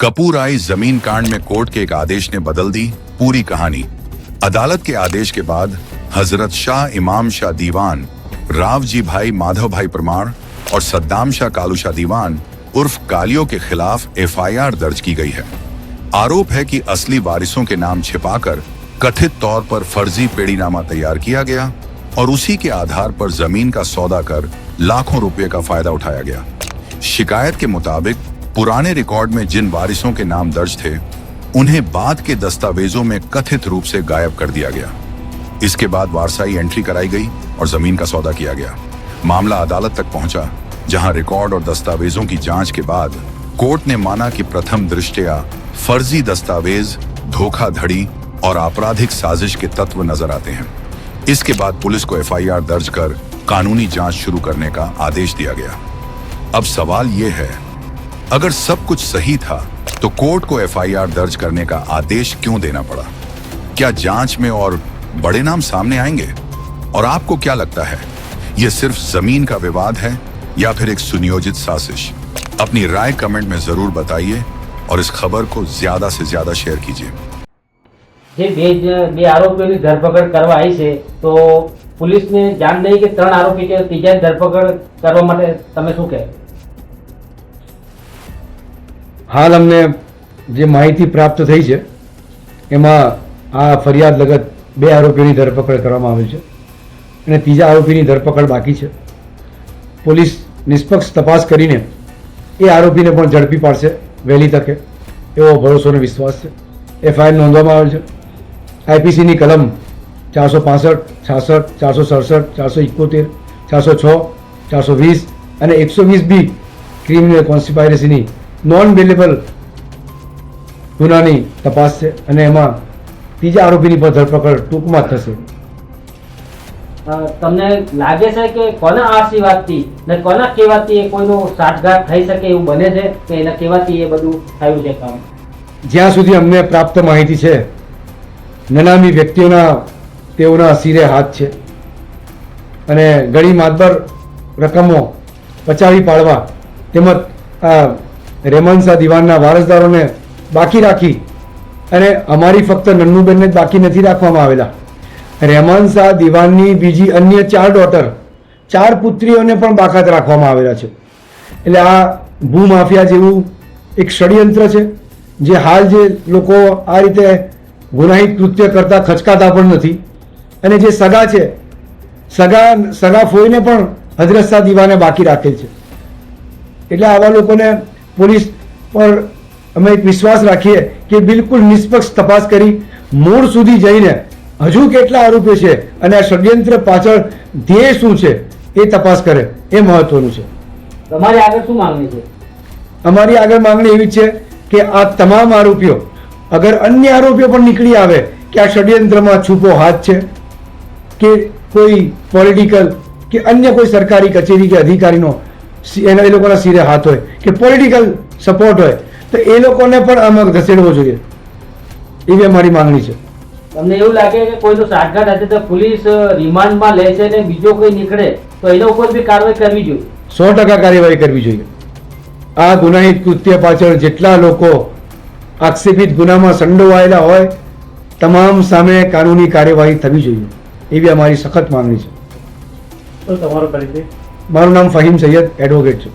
कपूर आई जमीन कांड में कोर्ट के एक आदेश ने बदल दी पूरी कहानी। अदालत के आदेश के बाद हजरत शाह इमाम शाह दीवान, रावजी भाई माधव भाई परमार और सद्दाम शाह कालू शाह दीवान उर्फ कालियों के खिलाफ एफआईआर दर्ज की गई है। आरोप है कि असली वारिसों के नाम छिपाकर कथित तौर पर फर्जी पेड़ीनामा तैयार किया गया और उसी के आधार पर जमीन का सौदा कर लाखों रुपए का फायदा उठाया गया। शिकायत के मुताबिक पुराने रिकॉर्ड में जिन वारिसों के नाम दर्ज थे उन्हें बाद के दस्तावेजों में कथित रूप से गायब कर दिया गया। इसके बाद वारसाई एंट्री कराई गई और जमीन का सौदा किया गया। मामला अदालत तक पहुंचा, जहां रिकॉर्ड और दस्तावेजों की जांच के बाद कोर्ट ने माना कि प्रथम दृष्टया फर्जी दस्तावेज, धोखाधड़ी और आपराधिक साजिश के तत्व नजर आते हैं। इसके बाद पुलिस को एफआईआर दर्ज कर कानूनी जांच शुरू करने का आदेश दिया गया। अब सवाल यह है, अगर सब कुछ सही था तो कोर्ट को एफआईआर दर्ज करने का आदेश क्यों देना पड़ा? क्या जांच में और बड़े नाम सामने आएंगे? और आपको क्या लगता है, यह सिर्फ जमीन का विवाद है या फिर एक सुनियोजित साजिश? अपनी राय कमेंट में जरूर बताइए और इस खबर को ज्यादा से ज्यादा शेयर कीजिए। બે આરોપીઓની ધરપકડ કરવા આવી છે તો પોલીસને જાણ નહીં કે 3 આરોપી છે, ત્રીજા ધરપકડ કરવા માટે તમે શું કહેશો? હાલ અમને જે માહિતી પ્રાપ્ત થઈ છે એમાં આ ફરિયાદ લગત 2 આરોપીઓની ધરપકડ કરવામાં આવી છે અને ત્રીજા આરોપીની ધરપકડ બાકી છે। પોલીસ નિષ્પક્ષ તપાસ કરીને એ આરોપીને પણ ઝડપી પાડશે વહેલી તકે એવો ભરોસો અને વિશ્વાસ છે। એફઆઈઆર નોંધવામાં આવેલ છે। આઈપીસીની કલમ 465, 66, 467, 471, 406, 420 અને 120B ક્રિમિનલ કોન્સ્પિરસીની નોન બેલેબલ ગુનાની તપાસ છે અને એમાં ત્રીજા આરોપીની પણ ધરપકડ ટૂંકમાં થશે। તમને લાગે છે કે કોના આશીર્વાદથી ને કોના કહેવાથી એ કોઈનો સાઠગાંઠ થઈ શકે એવું બને છે કે એના કહેવાથી એ બધું થયું છે કામ? જ્યાં સુધી અમને પ્રાપ્ત માહિતી છે નનામી વ્યક્તિઓના તેઓના સિરે હાથ છે અને ઘણી માતબર રકમો પચાવી પાડવા તેમજ આ રેમાન શાહ દીવાનના વારસદારોને બાકી રાખી અને અમારી ફક્ત નન્નુબેનને જ બાકી નથી રાખવામાં આવેલા। રેમાન શાહ દીવાનની બીજી અન્ય 4 ડોટર, 4 પુત્રીઓને પણ બાકાત રાખવામાં આવેલા છે। એટલે આ ભૂમાફિયા જેવું એક ષડયંત્ર છે જે હાલ જે લોકો આ રીતે ગુનાહિત કૃત્ય કરતા ખચકાતા પણ નથી અને જે સગા છે સગા ફોઈને પણ હજરત શાહ દીવાને બાકી રાખેલ છે। એટલે આવા લોકોને પોલીસ પર અમે એક વિશ્વાસ રાખીએ કે બિલકુલ નિષ્પક્ષ તપાસ કરી મૂળ સુધી જઈને હજુ કેટલા આરોપીઓ છે અને આ ષડયંત્ર પાછળ ધ્યેય શું છે એ તપાસ કરે, એ મહત્વનું છે। તમારી આગળ શું માંગણી છે? અમારી આગળ માંગણી એવી છે કે આ તમામ આરોપીઓ, અગર અન્ય આરોપીઓ પણ નીકળી આવે કે આ ષડયંત્રમાં છૂપો હાથ છે કે કોઈ પોલિટિકલ કે અન્ય કોઈ સરકારી કચેરી કે અધિકારીનો એના એ લોકોના સિરે હાથ હોય કે પોલિટિકલ સપોર્ટ હોય તો એ લોકોને પણ આમાં ઘસેડવો જોઈએ, એવી અમારી માંગણી છે। તમને એવું લાગે કે કોઈનો સાઠગાંઠ હશે તો પોલીસ રિમાન્ડમાં લે છે ને બીજો કોઈ નીકળે તો એના ઉપર બી કાર્યવાહી કરવી જોઈએ? 100% કાર્યવાહી કરવી જોઈએ। આ ગુનાહિત કૃત્ય પાછળ જેટલા લોકો આક્ષેપિત ગુનામાં સંડોવાયેલા હોય તમામ સામે કાનૂની કાર્યવાહી થવી જોઈએ, એવી અમારી સખત માંગણી છે। તો તમારો પરિચય? મારું નામ ફહીમ સૈયદ, એડવોકેટ છું।